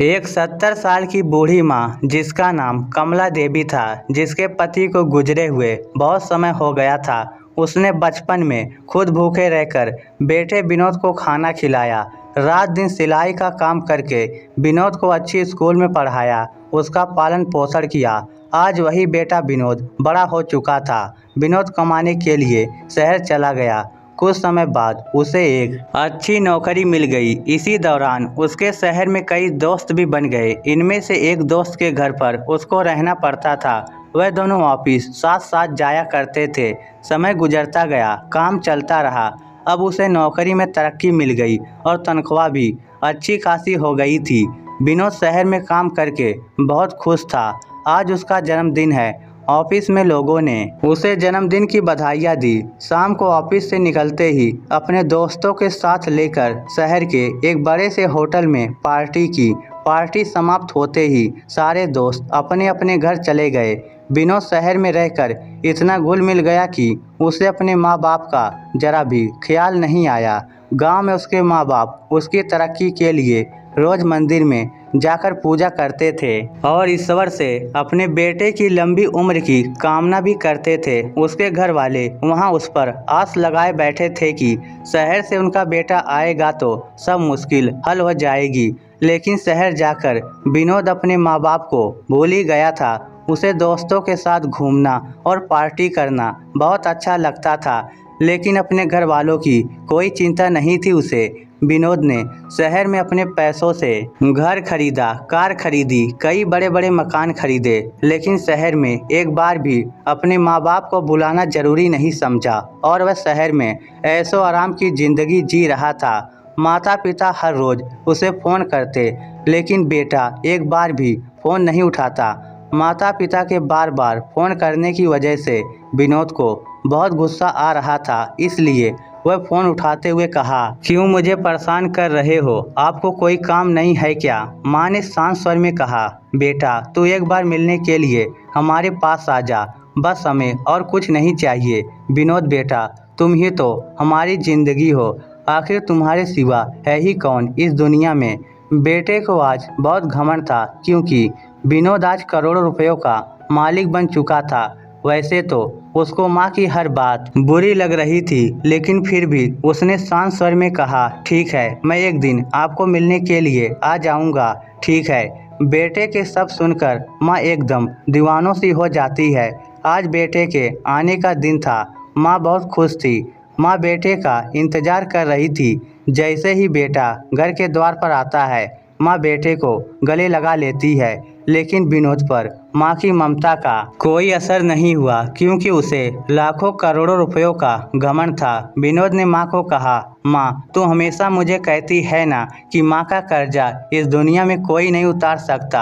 एक 70 साल की बूढ़ी माँ जिसका नाम कमला देवी था, जिसके पति को गुजरे हुए बहुत समय हो गया था। उसने बचपन में खुद भूखे रहकर बेटे विनोद को खाना खिलाया। रात दिन सिलाई का काम करके विनोद को अच्छी स्कूल में पढ़ाया, उसका पालन पोषण किया। आज वही बेटा विनोद बड़ा हो चुका था। विनोद कमाने के लिए शहर चला गया। कुछ समय बाद उसे एक अच्छी नौकरी मिल गई। इसी दौरान उसके शहर में कई दोस्त भी बन गए। इनमें से एक दोस्त के घर पर उसको रहना पड़ता था। वह दोनों ऑफिस साथ साथ जाया करते थे। समय गुजरता गया, काम चलता रहा। अब उसे नौकरी में तरक्की मिल गई और तनख्वाह भी अच्छी खासी हो गई थी। विनोद शहर में काम करके बहुत खुश था। आज उसका जन्मदिन है। ऑफिस में लोगों ने उसे जन्मदिन की बधाइयाँ दी। शाम को ऑफिस से निकलते ही अपने दोस्तों के साथ लेकर शहर के एक बड़े से होटल में पार्टी की। पार्टी समाप्त होते ही सारे दोस्त अपने अपने घर चले गए। विनोद शहर में रहकर इतना घुल मिल गया कि उसे अपने माँ बाप का जरा भी ख्याल नहीं आया। गांव में उसके माँ बाप उसकी तरक्की के लिए रोज मंदिर में जाकर पूजा करते थे और ईश्वर से अपने बेटे की लंबी उम्र की कामना भी करते थे। उसके घर वाले वहां उस पर आस लगाए बैठे थे कि शहर से उनका बेटा आएगा तो सब मुश्किल हल हो जाएगी। लेकिन शहर जाकर विनोद अपने माँ बाप को भूल ही गया था। उसे दोस्तों के साथ घूमना और पार्टी करना बहुत अच्छा लगता था, लेकिन अपने घर वालों की कोई चिंता नहीं थी उसे। विनोद ने शहर में अपने पैसों से घर खरीदा, कार खरीदी, कई बड़े बड़े मकान खरीदे, लेकिन शहर में एक बार भी अपने माँ बाप को बुलाना जरूरी नहीं समझा और वह शहर में ऐशो आराम की जिंदगी जी रहा था। माता पिता हर रोज उसे फ़ोन करते, लेकिन बेटा एक बार भी फ़ोन नहीं उठाता। माता पिता के बार बार फ़ोन करने की वजह से विनोद को बहुत गुस्सा आ रहा था। इसलिए वह फ़ोन उठाते हुए कहा, क्यों मुझे परेशान कर रहे हो? आपको कोई काम नहीं है क्या? माँ ने शांत स्वर में कहा, बेटा तू एक बार मिलने के लिए हमारे पास आ जा, बस हमें और कुछ नहीं चाहिए। विनोद बेटा, तुम ही तो हमारी ज़िंदगी हो, आखिर तुम्हारे सिवा है ही कौन इस दुनिया में। बेटे को आज बहुत घमंड था, क्योंकि विनोद आज करोड़ों रुपयों का मालिक बन चुका था। वैसे तो उसको माँ की हर बात बुरी लग रही थी, लेकिन फिर भी उसने शांत स्वर में कहा, ठीक है, मैं एक दिन आपको मिलने के लिए आ जाऊँगा। ठीक है। बेटे के शब्द सुनकर माँ एकदम दीवानों सी हो जाती है। आज बेटे के आने का दिन था। माँ बहुत खुश थी। माँ बेटे का इंतजार कर रही थी। जैसे ही बेटा घर के द्वार पर आता है, माँ बेटे को गले लगा लेती है, लेकिन विनोद पर माँ की ममता का कोई असर नहीं हुआ, क्योंकि उसे लाखों करोड़ों रुपयों का घमंड था। विनोद ने माँ को कहा, माँ तू हमेशा मुझे कहती है ना कि माँ का कर्जा इस दुनिया में कोई नहीं उतार सकता।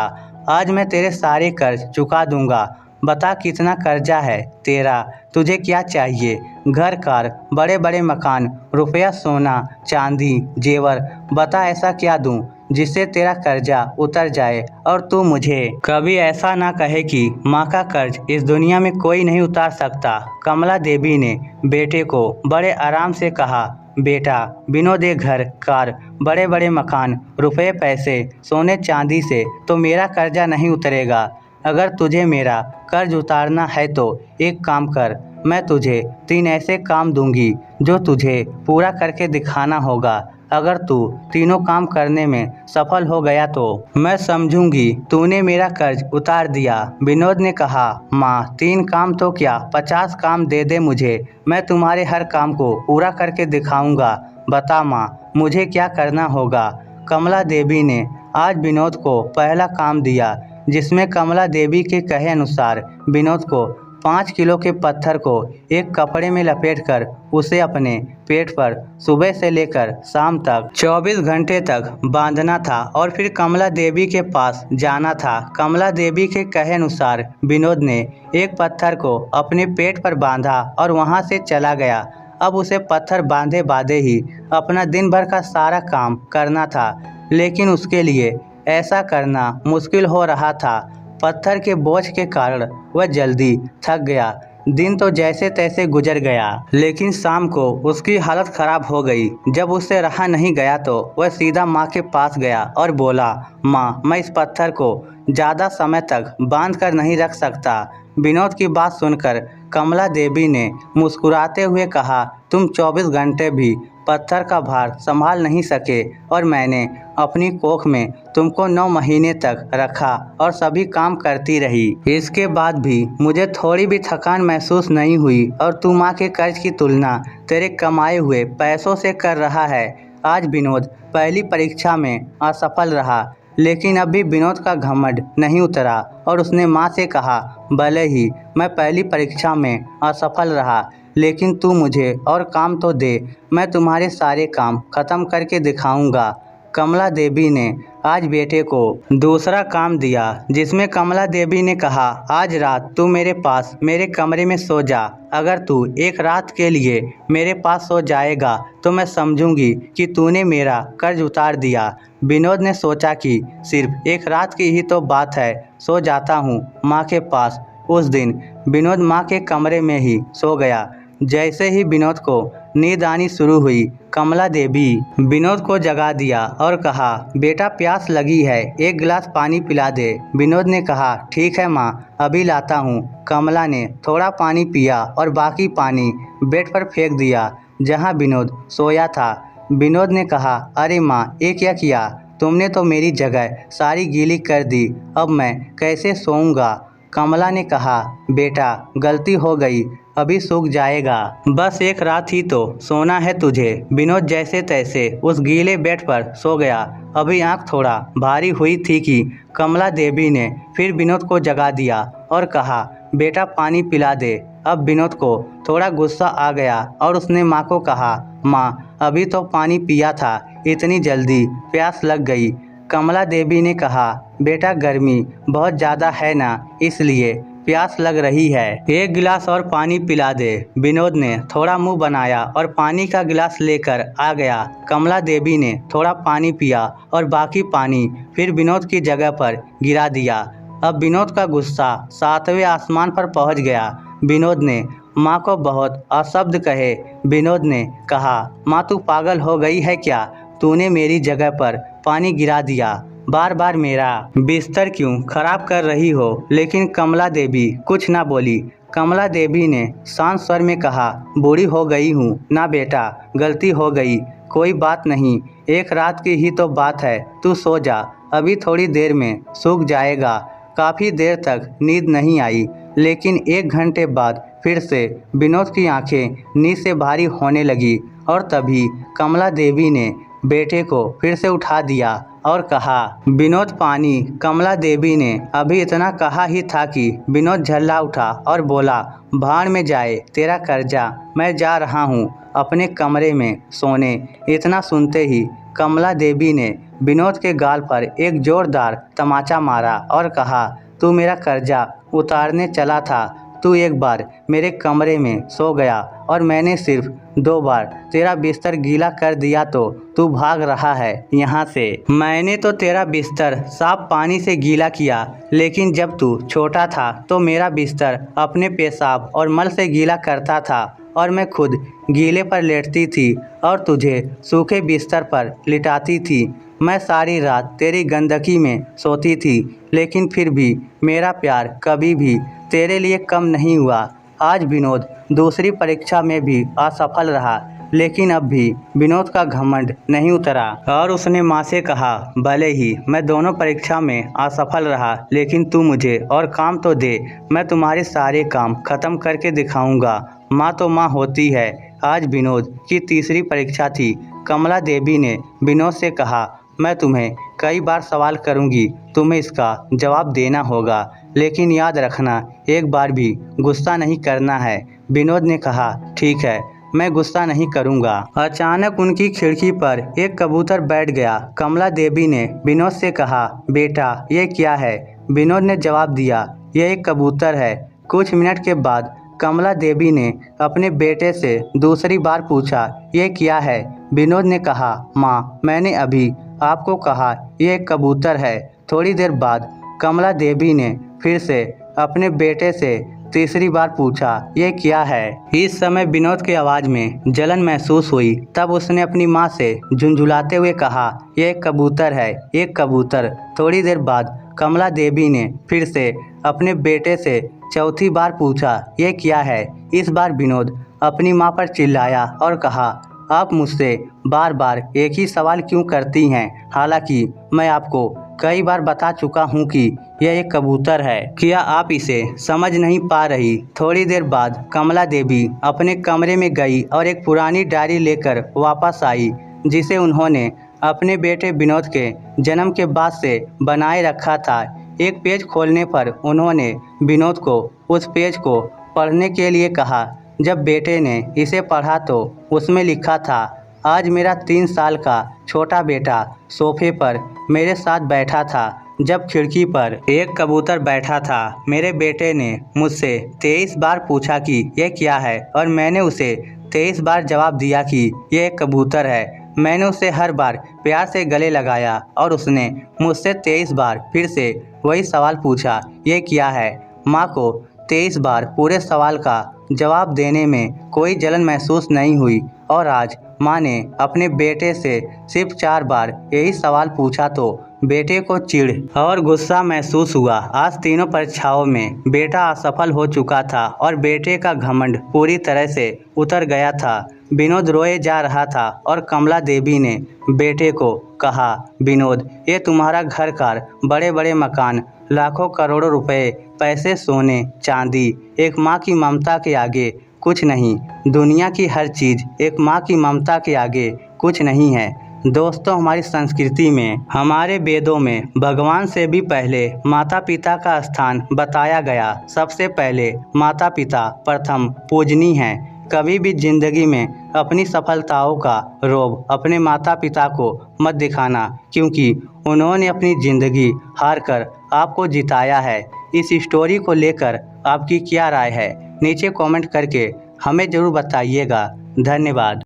आज मैं तेरे सारे कर्ज चुका दूंगा। बता कितना कर्जा है तेरा, तुझे क्या चाहिए? घर कार, बड़े बड़े मकान, रुपया, सोना चांदी, जेवर, बता ऐसा क्या दूं जिससे तेरा कर्जा उतर जाए और तू मुझे कभी ऐसा ना कहे कि माँ का कर्ज इस दुनिया में कोई नहीं उतार सकता। कमला देवी ने बेटे को बड़े आराम से कहा, बेटा विनोद एक घर, कार, बड़े बड़े मकान, रुपए पैसे, सोने चांदी से तो मेरा कर्जा नहीं उतरेगा। अगर तुझे मेरा कर्ज उतारना है तो एक काम कर, मैं तुझे 3 ऐसे काम दूंगी जो तुझे पूरा करके दिखाना होगा। अगर तू तीनों काम करने में सफल हो गया तो मैं समझूंगी तूने मेरा कर्ज उतार दिया। विनोद ने कहा, माँ 3 काम तो क्या 50 काम दे दे मुझे, मैं तुम्हारे हर काम को पूरा करके दिखाऊंगा। बता माँ, मुझे क्या करना होगा? कमला देवी ने आज विनोद को पहला काम दिया, जिसमें कमला देवी के कहे अनुसार विनोद को 5 किलो के पत्थर को एक कपड़े में लपेटकर उसे अपने पेट पर सुबह से लेकर शाम तक 24 घंटे तक बांधना था और फिर कमला देवी के पास जाना था। कमला देवी के कहे अनुसार विनोद ने एक पत्थर को अपने पेट पर बांधा और वहां से चला गया। अब उसे पत्थर बांधे बांधे ही अपना दिन भर का सारा काम करना था, लेकिन उसके लिए ऐसा करना मुश्किल हो रहा था। पत्थर के बोझ के कारण वह जल्दी थक गया। दिन तो जैसे तैसे गुजर गया, लेकिन शाम को उसकी हालत खराब हो गई। जब उससे रहा नहीं गया तो वह सीधा माँ के पास गया और बोला, माँ, मैं इस पत्थर को ज़्यादा समय तक बांध कर नहीं रख सकता। विनोद की बात सुनकर कमला देवी ने मुस्कुराते हुए कहा, तुम 24 घंटे भी पत्थर का भार संभाल नहीं सके और मैंने अपनी कोख में तुमको 9 महीने तक रखा और सभी काम करती रही। इसके बाद भी मुझे थोड़ी भी थकान महसूस नहीं हुई और तू माँ के कर्ज की तुलना तेरे कमाए हुए पैसों से कर रहा है। आज विनोद पहली परीक्षा में असफल रहा, लेकिन अभी विनोद का घमंड नहीं उतरा और उसने माँ से कहा, भले ही मैं पहली परीक्षा में असफल रहा, लेकिन तू मुझे और काम तो दे, मैं तुम्हारे सारे काम खत्म करके दिखाऊंगा। कमला देवी ने आज बेटे को दूसरा काम दिया, जिसमें कमला देवी ने कहा, आज रात तू मेरे पास मेरे कमरे में सो जा। अगर तू एक रात के लिए मेरे पास सो जाएगा तो मैं समझूंगी कि तूने मेरा कर्ज उतार दिया। विनोद ने सोचा कि सिर्फ एक रात की ही तो बात है, सो जाता हूँ माँ के पास। उस दिन विनोद माँ के कमरे में ही सो गया। जैसे ही विनोद को नींद आनी शुरू हुई, कमला देवी विनोद को जगा दिया और कहा, बेटा प्यास लगी है, एक गिलास पानी पिला दे। विनोद ने कहा, ठीक है माँ, अभी लाता हूँ। कमला ने थोड़ा पानी पिया और बाकी पानी बेड पर फेंक दिया जहाँ विनोद सोया था। विनोद ने कहा, अरे माँ, ये क्या किया तुमने? तो मेरी जगह सारी गीली कर दी, अब मैं कैसे सोऊंगा? कमला ने कहा, बेटा गलती हो गई, अभी सूख जाएगा, बस एक रात ही तो सोना है तुझे। विनोद जैसे तैसे उस गीले बेड पर सो गया। अभी आंख थोड़ा भारी हुई थी कि कमला देवी ने फिर विनोद को जगा दिया और कहा, बेटा पानी पिला दे। अब विनोद को थोड़ा गुस्सा आ गया और उसने माँ को कहा, माँ, अभी तो पानी पिया था, इतनी जल्दी प्यास लग गई। कमला देवी ने कहा, बेटा गर्मी बहुत ज़्यादा है ना, इसलिए प्यास लग रही है, एक गिलास और पानी पिला दे। विनोद ने थोड़ा मुंह बनाया और पानी का गिलास लेकर आ गया। कमला देवी ने थोड़ा पानी पिया और बाकी पानी फिर विनोद की जगह पर गिरा दिया। अब विनोद का गुस्सा 7वें आसमान पर पहुंच गया। विनोद ने माँ को बहुत अशब्द कहे। विनोद ने कहा, माँ तू पागल हो गई है क्या? तूने मेरी जगह पर पानी गिरा दिया, बार बार मेरा बिस्तर क्यों खराब कर रही हो? लेकिन कमला देवी कुछ ना बोली। कमला देवी ने शांत स्वर में कहा, बूढ़ी हो गई हूँ ना बेटा, गलती हो गई, कोई बात नहीं, एक रात की ही तो बात है, तू सो जा, अभी थोड़ी देर में सूख जाएगा। काफ़ी देर तक नींद नहीं आई, लेकिन 1 घंटे बाद फिर से विनोद की आंखें नींद से भारी होने लगी और तभी कमला देवी ने बेटे को फिर से उठा दिया और कहा, विनोद पानी। कमला देवी ने अभी इतना कहा ही था कि विनोद झल्ला उठा और बोला, भाड़ में जाए तेरा कर्जा, मैं जा रहा हूँ अपने कमरे में सोने। इतना सुनते ही कमला देवी ने विनोद के गाल पर एक जोरदार तमाचा मारा और कहा, तू मेरा कर्जा उतारने चला था, तू एक बार मेरे कमरे में सो गया और मैंने सिर्फ 2 बार तेरा बिस्तर गीला कर दिया तो तू भाग रहा है यहाँ से। मैंने तो तेरा बिस्तर साफ पानी से गीला किया, लेकिन जब तू छोटा था तो मेरा बिस्तर अपने पेशाब और मल से गीला करता था और मैं खुद गीले पर लेटती थी और तुझे सूखे बिस्तर पर लिटाती थी। मैं सारी रात तेरी गंदगी में सोती थी, लेकिन फिर भी मेरा प्यार कभी भी तेरे लिए कम नहीं हुआ। आज विनोद दूसरी परीक्षा में भी असफल रहा, लेकिन अब भी विनोद का घमंड नहीं उतरा और उसने माँ से कहा, भले ही मैं दोनों परीक्षा में असफल रहा, लेकिन तू मुझे और काम तो दे, मैं तुम्हारे सारे काम खत्म करके दिखाऊंगा। माँ तो माँ होती है। आज विनोद की तीसरी परीक्षा थी। कमला देवी ने विनोद से कहा, मैं तुम्हें कई बार सवाल करूंगी, तुम्हें इसका जवाब देना होगा, लेकिन याद रखना एक बार भी गुस्सा नहीं करना है। विनोद ने कहा, ठीक है, मैं गुस्सा नहीं करूंगा। अचानक उनकी खिड़की पर एक कबूतर बैठ गया। कमला देवी ने विनोद से कहा, बेटा ये क्या है? विनोद ने जवाब दिया, यह एक कबूतर है। कुछ मिनट के बाद कमला देवी ने अपने बेटे से दूसरी बार पूछा, ये क्या है? विनोद ने कहा, माँ, मैंने अभी आपको कहा यह एक कबूतर है। थोड़ी देर बाद कमला देवी ने फिर से अपने बेटे से तीसरी बार पूछा, ये क्या है? इस समय विनोद की आवाज़ में जलन महसूस हुई। तब उसने अपनी माँ से झुंझुलाते हुए कहा, ये एक कबूतर है, एक कबूतर। थोड़ी देर बाद कमला देवी ने फिर से अपने बेटे से चौथी बार पूछा, ये क्या है? इस बार विनोद अपनी माँ पर चिल्लाया और कहा, आप मुझसे बार बार एक ही सवाल क्यों करती हैं? हालांकि मैं आपको कई बार बता चुका हूँ कि यह एक कबूतर है। क्या आप इसे समझ नहीं पा रही? थोड़ी देर बाद कमला देवी अपने कमरे में गई और एक पुरानी डायरी लेकर वापस आई, जिसे उन्होंने अपने बेटे विनोद के जन्म के बाद से बनाए रखा था। एक पेज खोलने पर उन्होंने विनोद को उस पेज को पढ़ने के लिए कहा। जब बेटे ने इसे पढ़ा तो उसमें लिखा था, आज मेरा 3 साल का छोटा बेटा सोफे पर मेरे साथ बैठा था जब खिड़की पर एक कबूतर बैठा था। मेरे बेटे ने मुझसे 23 बार पूछा कि यह क्या है और मैंने उसे 23 बार जवाब दिया कि यह एक कबूतर है। मैंने उसे हर बार प्यार से गले लगाया और उसने मुझसे 23 बार फिर से वही सवाल पूछा, ये क्या है? माँ को 23 बार पूरे सवाल का जवाब देने में कोई जलन महसूस नहीं हुई और आज माँ ने अपने बेटे से सिर्फ 4 बार यही सवाल पूछा तो बेटे को चिढ़ और गुस्सा महसूस हुआ। आज तीनों परीक्षाओं में बेटा असफल हो चुका था और बेटे का घमंड पूरी तरह से उतर गया था। विनोद रोए जा रहा था और कमला देवी ने बेटे को कहा, विनोद, ये तुम्हारा घर कार, बड़े बड़े मकान, लाखों करोड़ों रुपए, पैसे, सोने चांदी, एक माँ की ममता के आगे कुछ नहीं। दुनिया की हर चीज़ एक माँ की ममता के आगे कुछ नहीं है। दोस्तों, हमारी संस्कृति में, हमारे वेदों में भगवान से भी पहले माता पिता का स्थान बताया गया। सबसे पहले माता पिता प्रथम पूजनीय हैं। कभी भी जिंदगी में अपनी सफलताओं का रोब अपने माता पिता को मत दिखाना, क्योंकि उन्होंने अपनी ज़िंदगी हार कर आपको जिताया है। इस स्टोरी को लेकर आपकी क्या राय है? नीचे कमेंट करके हमें ज़रूर बताइएगा। धन्यवाद।